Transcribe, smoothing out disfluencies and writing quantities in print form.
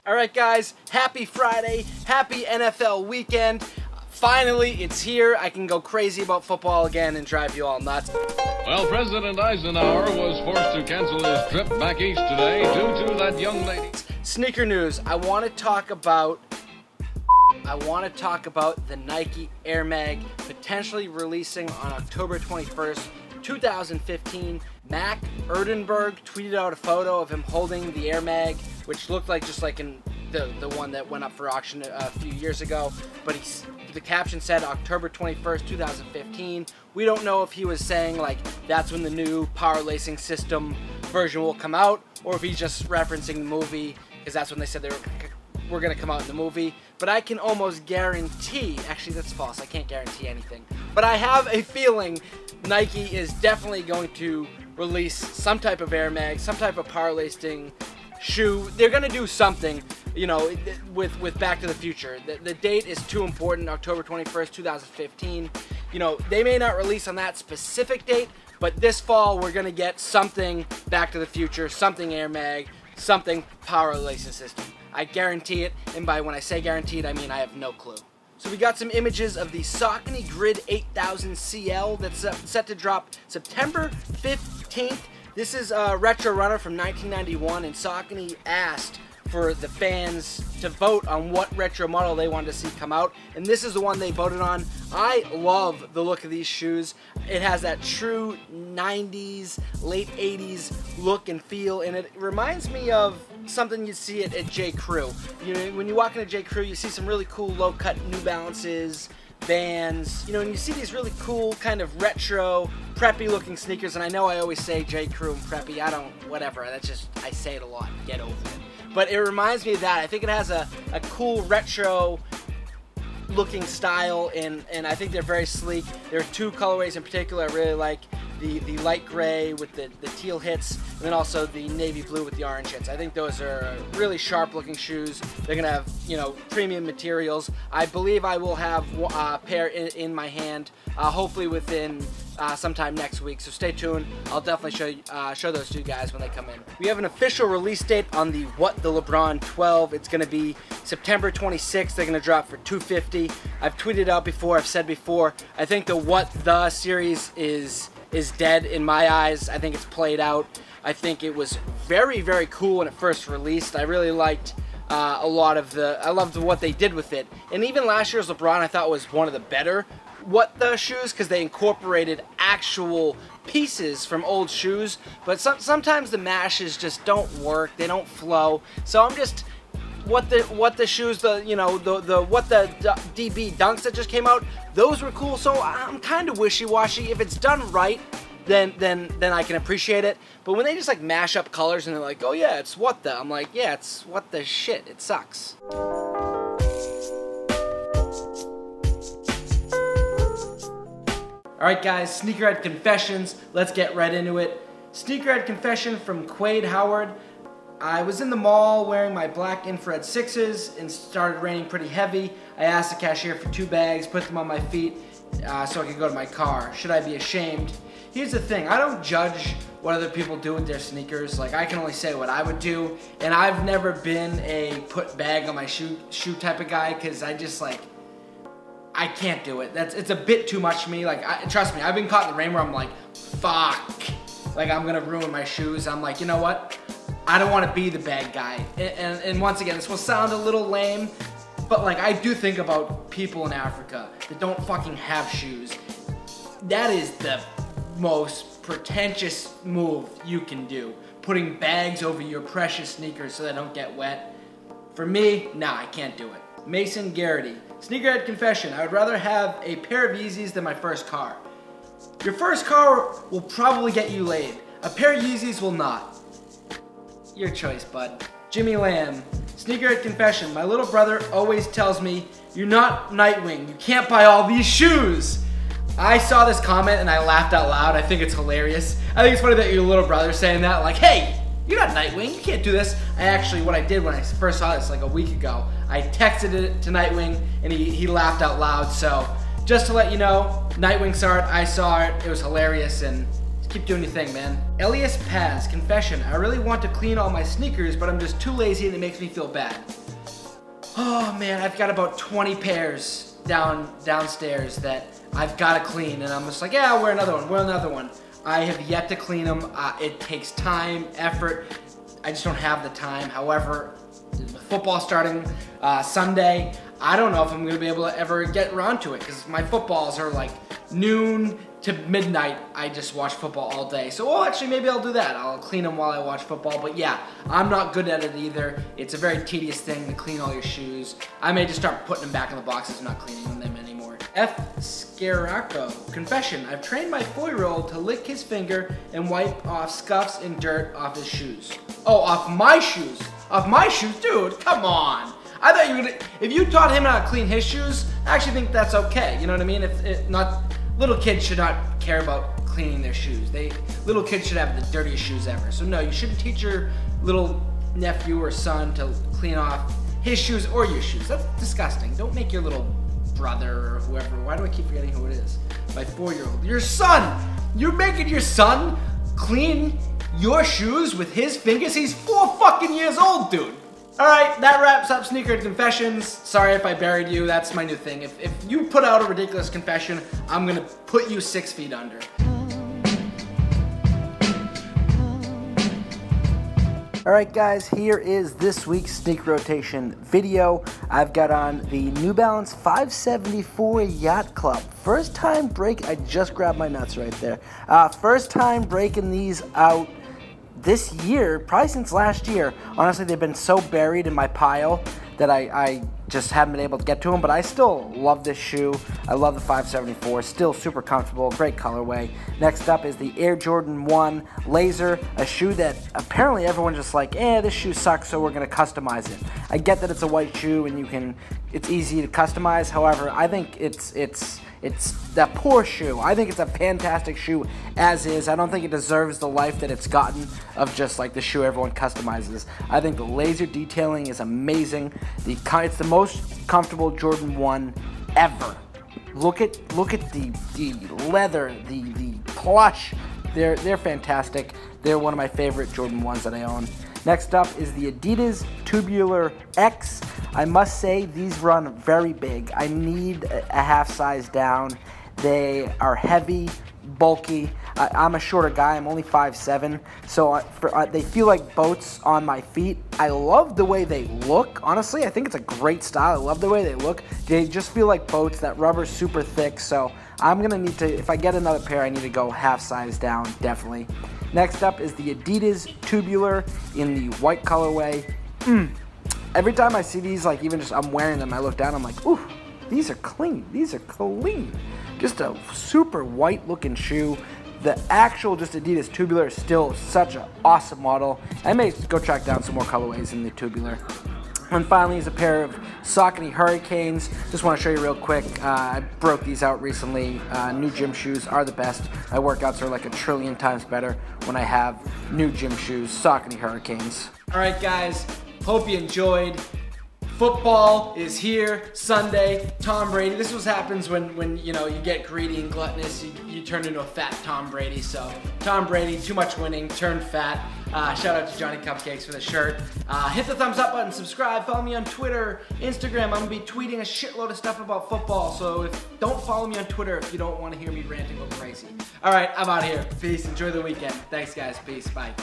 Alright guys, happy Friday, happy NFL weekend. Finally, it's here. I can go crazy about football again and drive you all nuts. Well, President Eisenhower was forced to cancel his trip back east today due to that young lady. Sneaker news. I want to talk about the Nike Air Mag potentially releasing on October 21st, 2015. Mac Erdenberg tweeted out a photo of him holding the Air Mag, which looked like just like in the one that went up for auction a few years ago, but the caption said October 21st, 2015. We don't know if he was saying like that's when the new power lacing system version will come out, or if he's just referencing the movie, because that's when they said they were going to come out in the movie. But I can almost guarantee, actually that's false, I can't guarantee anything, but I have a feeling Nike is definitely going to release some type of Air Mag, some type of power lacing shoe. They're going to do something, you know, with Back to the Future. The date is too important, October 21st, 2015. You know, they may not release on that specific date, but this fall we're going to get something Back to the Future, something Air Mag, something power lacing system. I guarantee it, and by when I say guaranteed, I mean I have no clue. So we got some images of the Saucony Grid 8000 CL that's set to drop September 15th. This is a retro runner from 1991, and Saucony asked for the fans to vote on what retro model they wanted to see come out, and this is the one they voted on. I love the look of these shoes. It has that true 90s, late 80s look and feel, and it reminds me of something you see at J. Crew. You know, when you walk into J. Crew, you see some really cool low-cut New Balances, Vans, you know, and you see these really cool kind of retro, preppy looking sneakers, and I know I always say J. Crew and preppy, whatever, that's just, I say it a lot, get over it. But it reminds me of that. I think it has a cool retro looking style, and I think they're very sleek. There are two colorways in particular I really like. The light gray with the teal hits, and then also the navy blue with the orange hits. I think those are really sharp looking shoes. They're gonna have, you know, premium materials. I believe I will have a pair in my hand, hopefully within sometime next week, so stay tuned. I'll definitely show those to you guys when they come in. We have an official release date on the What the LeBron 12. It's gonna be September 26th. They're gonna drop for $250. I've tweeted out before, I've said before, I think the What the series is dead in my eyes. I think it's played out. I think it was very, very cool when it first released. I really liked I loved what they did with it. And even last year's LeBron I thought was one of the better What the shoes, because they incorporated actual pieces from old shoes, but sometimes the mashes just don't work, they don't flow. So I'm just, what the shoes, the DB dunks that just came out, those were cool. So I'm kind of wishy-washy. If it's done right, then I can appreciate it. But when they just like mash up colors and they're like, oh yeah, it's what the, I'm like, yeah, it's what the shit, it sucks. Alright guys, Sneakerhead Confessions, let's get right into it. Sneakerhead Confession from Quade Howard. I was in the mall wearing my black infrared 6s and started raining pretty heavy. I asked the cashier for 2 bags, put them on my feet so I could go to my car. Should I be ashamed? Here's the thing, I don't judge what other people do with their sneakers. Like, I can only say what I would do, and I've never been a put bag on my shoe type of guy, because I just like, I can't do it. It's a bit too much for me. Like, trust me, I've been caught in the rain where I'm like, fuck, like I'm gonna ruin my shoes. I'm like, you know what? I don't want to be the bad guy. And once again, this will sound a little lame, but like, I do think about people in Africa that don't fucking have shoes. That is the most pretentious move you can do. Putting bags over your precious sneakers so they don't get wet. For me, nah, I can't do it. Mason Garrity. Sneakerhead Confession, I would rather have a pair of Yeezys than my first car. Your first car will probably get you laid. A pair of Yeezys will not. Your choice, bud. Jimmy Lamb. Sneakerhead Confession, my little brother always tells me, you're not Nightwing, you can't buy all these shoes. I saw this comment and I laughed out loud. I think it's hilarious. I think it's funny that your little brother's saying that, like, hey, you're not Nightwing, you can't do this. What I did when I first saw this like a week ago, I texted it to Nightwing and he laughed out loud. So just to let you know, Nightwing saw it, I saw it, it was hilarious, and Keep doing your thing, man. Elias Paz, confession. I really want to clean all my sneakers, but I'm just too lazy and it makes me feel bad. Oh man, I've got about 20 pairs downstairs that I've got to clean, and I'm just like, yeah, I'll wear another one. I have yet to clean them. It takes time, effort. I just don't have the time. However, football starting Sunday, I don't know if I'm gonna be able to ever get around to it because my footballs are like noon to midnight. I just watch football all day. So, well, actually, maybe I'll do that. I'll clean them while I watch football. But yeah, I'm not good at it either. It's a very tedious thing to clean all your shoes. I may just start putting them back in the boxes and not cleaning them anymore. F. Scaraco. Confession. I've trained my 4-year-old to lick his finger and wipe off scuffs and dirt off his shoes. Oh, off my shoes. Off my shoes? Dude, come on. I thought you were gonna, if you taught him how to clean his shoes, I actually think that's okay. You know what I mean? Little kids should not care about cleaning their shoes. Little kids should have the dirtiest shoes ever. So no, you shouldn't teach your little nephew or son to clean off his shoes or your shoes. That's disgusting. Don't make your little brother or whoever, why do I keep forgetting who it is? My 4-year-old. Your son! You're making your son clean your shoes with his fingers? He's 4 fucking years old, dude. Alright, that wraps up Sneakerhead Confessions. Sorry if I buried you, that's my new thing. If you put out a ridiculous confession, I'm gonna put you 6 feet under. Alright guys, here is this week's Sneak Rotation video. I've got on the New Balance 574 Yacht Club. First time break, I just grabbed my nuts right there. First time breaking these out this year, probably since last year. Honestly, they've been so buried in my pile that I just haven't been able to get to them, but I still love this shoe. I love the 574, still super comfortable, great colorway. Next up is the Air Jordan 1 Laser, a shoe that apparently everyone's just like, this shoe sucks, so we're gonna customize it. I get that it's a white shoe and it's easy to customize. However, I think it's that poor shoe. I think it's a fantastic shoe as is. I don't think it deserves the life that it's gotten of just like the shoe everyone customizes. I think the laser detailing is amazing. It's the most comfortable Jordan 1 ever. Look at the leather, the plush. They're fantastic. They're one of my favorite Jordan 1s that I own. Next up is the Adidas Tubular X. I must say these run very big. I need a half size down. They are heavy, bulky. I'm a shorter guy. I'm only 5'7", so they feel like boats on my feet. I love the way they look. Honestly, I think it's a great style. I love the way they look. They just feel like boats. That rubber's super thick, so I'm gonna need to, if I get another pair, I need to go half size down, definitely. Next up is the Adidas Tubular in the white colorway. Every time I see these, like even just I'm wearing them, I look down, I'm like, ooh, these are clean. These are clean. Just a super white looking shoe. The actual just Adidas Tubular is still such an awesome model. I may go track down some more colorways in the Tubular. And finally is a pair of Saucony Hurricanes. Just want to show you real quick. I broke these out recently. New gym shoes are the best. My workouts are like 1 trillion times better when I have new gym shoes. Saucony Hurricanes. All right, guys. Hope you enjoyed. Football is here Sunday. Tom Brady. This is what happens when you get greedy and gluttonous. You turn into a fat Tom Brady. So Tom Brady, too much winning, turned fat. Shout out to Johnny Cupcakes for the shirt. Hit the thumbs up button, subscribe, follow me on Twitter, Instagram. I'm gonna be tweeting a shitload of stuff about football. So don't follow me on Twitter if you don't want to hear me ranting go crazy. All right, I'm out here. Peace. Enjoy the weekend. Thanks, guys. Peace. Bye.